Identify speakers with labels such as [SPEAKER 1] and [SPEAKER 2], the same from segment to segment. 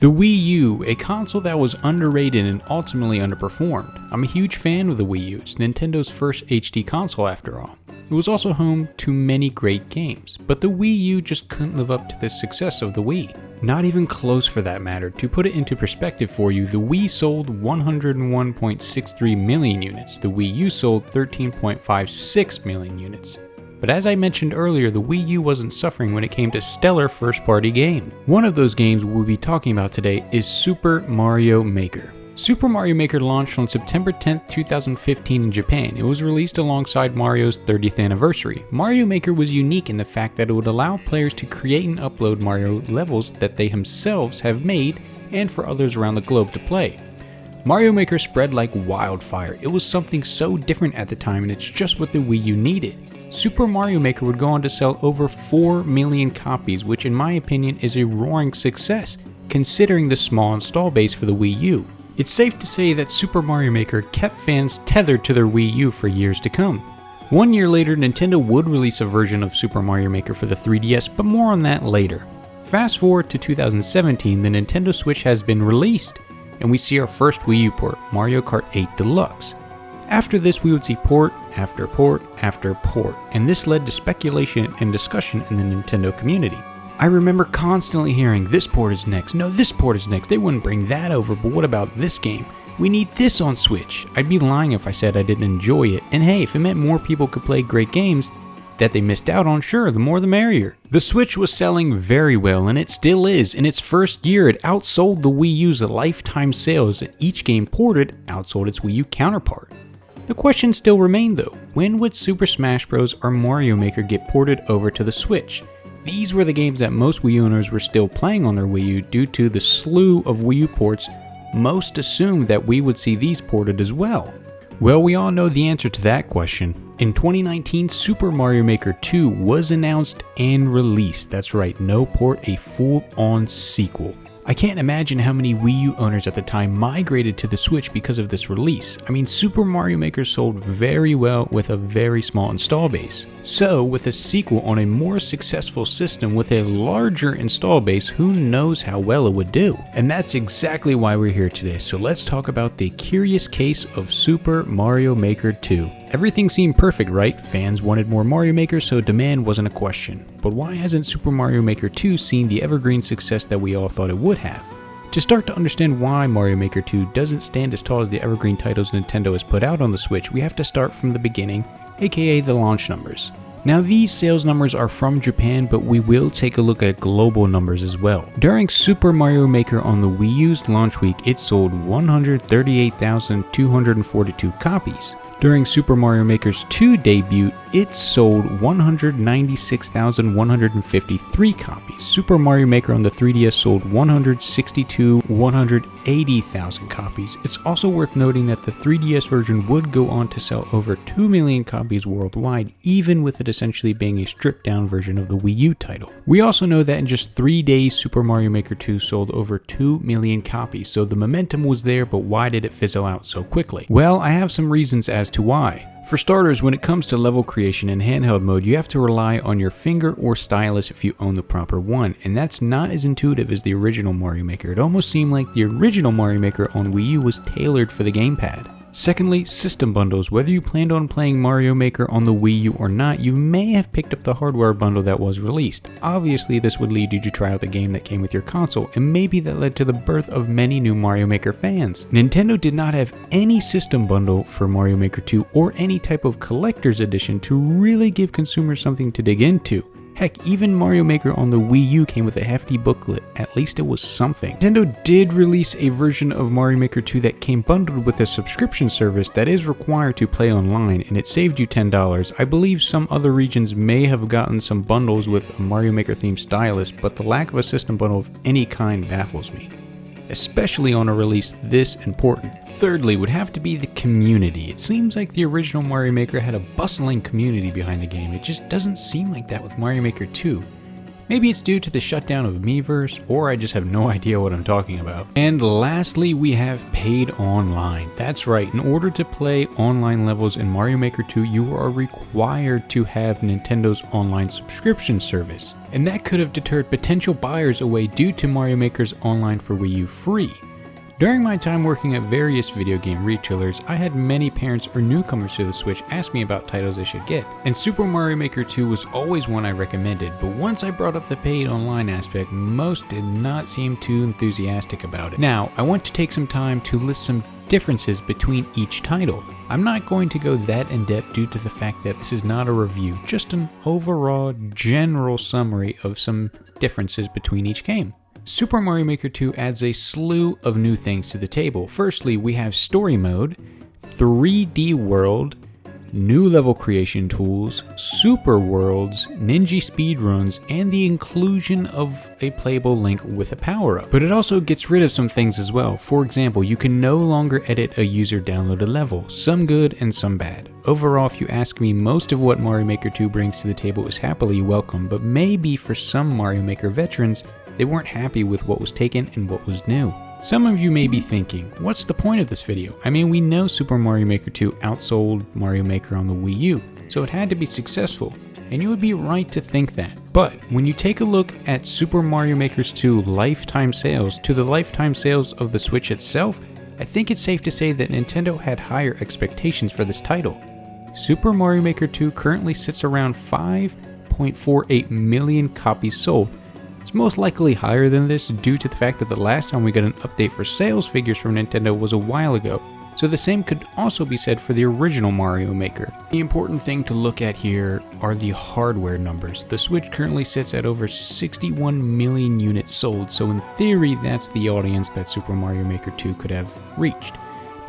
[SPEAKER 1] The Wii U, a console that was underrated and ultimately underperformed. I'm a huge fan of the Wii U. It's Nintendo's first HD console after all. It was also home to many great games, but the Wii U just couldn't live up to the success of the Wii. Not even close for that matter. To put it into perspective for you, the Wii sold 101.63 million units, the Wii U sold 13.56 million units. But as I mentioned earlier, the Wii U wasn't suffering when it came to stellar first-party games. One of those games we'll be talking about today is Super Mario Maker. Super Mario Maker launched on September 10, 2015 in Japan. It was released alongside Mario's 30th anniversary. Mario Maker was unique in the fact that it would allow players to create and upload Mario levels that they themselves have made and for others around the globe to play. Mario Maker spread like wildfire. It was something so different at the time, and it's just what the Wii U needed. Super Mario Maker would go on to sell over 4 million copies, which in my opinion is a roaring success, considering the small install base for the Wii U. It's safe to say that Super Mario Maker kept fans tethered to their Wii U for years to come. 1 year later, Nintendo would release a version of Super Mario Maker for the 3DS, but more on that later. Fast forward to 2017, the Nintendo Switch has been released, and we see our first Wii U port, Mario Kart 8 Deluxe. After this, we would see port after port after port, and this led to speculation and discussion in the Nintendo community. I remember constantly hearing, this port is next, no, this port is next, they wouldn't bring that over, but what about this game? We need this on Switch. I'd be lying if I said I didn't enjoy it, and hey, if it meant more people could play great games that they missed out on, sure, the more the merrier. The Switch was selling very well, and it still is. In its first year, it outsold the Wii U's lifetime sales, and each game ported outsold its Wii U counterpart. The question still remained though, when would Super Smash Bros. Or Mario Maker get ported over to the Switch? These were the games that most Wii owners were still playing on their Wii U due to the slew of Wii U ports. Most assumed that we would see these ported as well. Well, we all know the answer to that question. In 2019, Super Mario Maker 2 was announced and released. That's right, no port, a full-on sequel. I can't imagine how many Wii U owners at the time migrated to the Switch because of this release. I mean, Super Mario Maker sold very well with a very small install base. So, with a sequel on a more successful system with a larger install base, who knows how well it would do? And that's exactly why we're here today. So let's talk about the curious case of Super Mario Maker 2. Everything seemed perfect, right? Fans wanted more Mario Maker, so demand wasn't a question. But why hasn't Super Mario Maker 2 seen the evergreen success that we all thought it would have? To start to understand why Mario Maker 2 doesn't stand as tall as the evergreen titles Nintendo has put out on the Switch, we have to start from the beginning, aka the launch numbers. Now these sales numbers are from Japan, but we will take a look at global numbers as well. During Super Mario Maker on the Wii U's launch week, it sold 138,242 copies. During Super Mario Maker's 2 debut, it sold 196,153 copies. Super Mario Maker on the 3DS sold 180,000 copies. It's also worth noting that the 3DS version would go on to sell over 2 million copies worldwide, even with it essentially being a stripped down version of the Wii U title. We also know that in just 3 days, Super Mario Maker 2 sold over 2 million copies, so the momentum was there, but why did it fizzle out so quickly? Well, I have some reasons as to why. For starters, when it comes to level creation in handheld mode, you have to rely on your finger or stylus if you own the proper one, and that's not as intuitive as the original Mario Maker. It almost seemed like the original Mario Maker on Wii U was tailored for the gamepad. Secondly, system bundles. Whether you planned on playing Mario Maker on the Wii U or not, you may have picked up the hardware bundle that was released. Obviously, this would lead you to try out the game that came with your console, and maybe that led to the birth of many new Mario Maker fans. Nintendo did not have any system bundle for Mario Maker 2 or any type of collector's edition to really give consumers something to dig into. Heck, even Mario Maker on the Wii U came with a hefty booklet. At least it was something. Nintendo did release a version of Mario Maker 2 that came bundled with a subscription service that is required to play online, and it saved you $10. I believe some other regions may have gotten some bundles with a Mario Maker themed stylus, but the lack of a system bundle of any kind baffles me, especially on a release this important. Thirdly would have to be the community. It seems like the original Mario Maker had a bustling community behind the game. It just doesn't seem like that with Mario Maker 2. Maybe it's due to the shutdown of Miiverse, or I just have no idea what I'm talking about. And lastly, we have paid online. That's right, in order to play online levels in Mario Maker 2, you are required to have Nintendo's online subscription service. And that could have deterred potential buyers away due to Mario Maker's online for Wii U free. During my time working at various video game retailers, I had many parents or newcomers to the Switch ask me about titles they should get, and Super Mario Maker 2 was always one I recommended, but once I brought up the paid online aspect, most did not seem too enthusiastic about it. Now, I want to take some time to list some differences between each title. I'm not going to go that in depth due to the fact that this is not a review, just an overall general summary of some differences between each game. Super Mario Maker 2 adds a slew of new things to the table. Firstly, we have Story Mode, 3D World, new level creation tools, Super Worlds, Ninja speedruns, and the inclusion of a playable Link with a power-up. But it also gets rid of some things as well. For example, you can no longer edit a user-downloaded level, some good and some bad. Overall, if you ask me, most of what Mario Maker 2 brings to the table is happily welcome, but maybe for some Mario Maker veterans, they weren't happy with what was taken and what was new. Some of you may be thinking, what's the point of this video? I mean, we know Super Mario Maker 2 outsold Mario Maker on the Wii U, so it had to be successful, and you would be right to think that. But when you take a look at Super Mario Maker 2 lifetime sales to the lifetime sales of the Switch itself, I think it's safe to say that Nintendo had higher expectations for this title. Super Mario Maker 2 currently sits around 5.48 million copies sold. It's most likely higher than this due to the fact that the last time we got an update for sales figures from Nintendo was a while ago, so the same could also be said for the original Mario Maker. The important thing to look at here are the hardware numbers. The Switch currently sits at over 61 million units sold, so in theory that's the audience that Super Mario Maker 2 could have reached.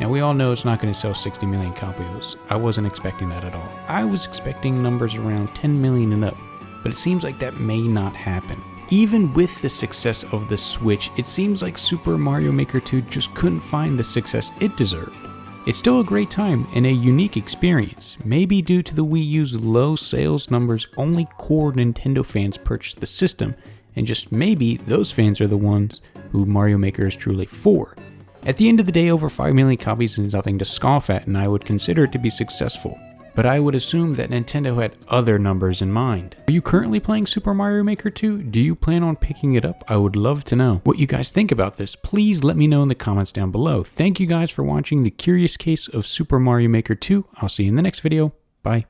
[SPEAKER 1] Now we all know it's not going to sell 60 million copies. I wasn't expecting that at all. I was expecting numbers around 10 million and up, but it seems like that may not happen. Even with the success of the Switch, it seems like Super Mario Maker 2 just couldn't find the success it deserved. It's still a great time and a unique experience. Maybe due to the Wii U's low sales numbers, only core Nintendo fans purchased the system, and just maybe those fans are the ones who Mario Maker is truly for. At the end of the day, over 5 million copies is nothing to scoff at, and I would consider it to be successful. But I would assume that Nintendo had other numbers in mind. Are you currently playing Super Mario Maker 2? Do you plan on picking it up? I would love to know what you guys think about this. Please let me know in the comments down below. Thank you guys for watching The Curious Case of Super Mario Maker 2. I'll see you in the next video. Bye.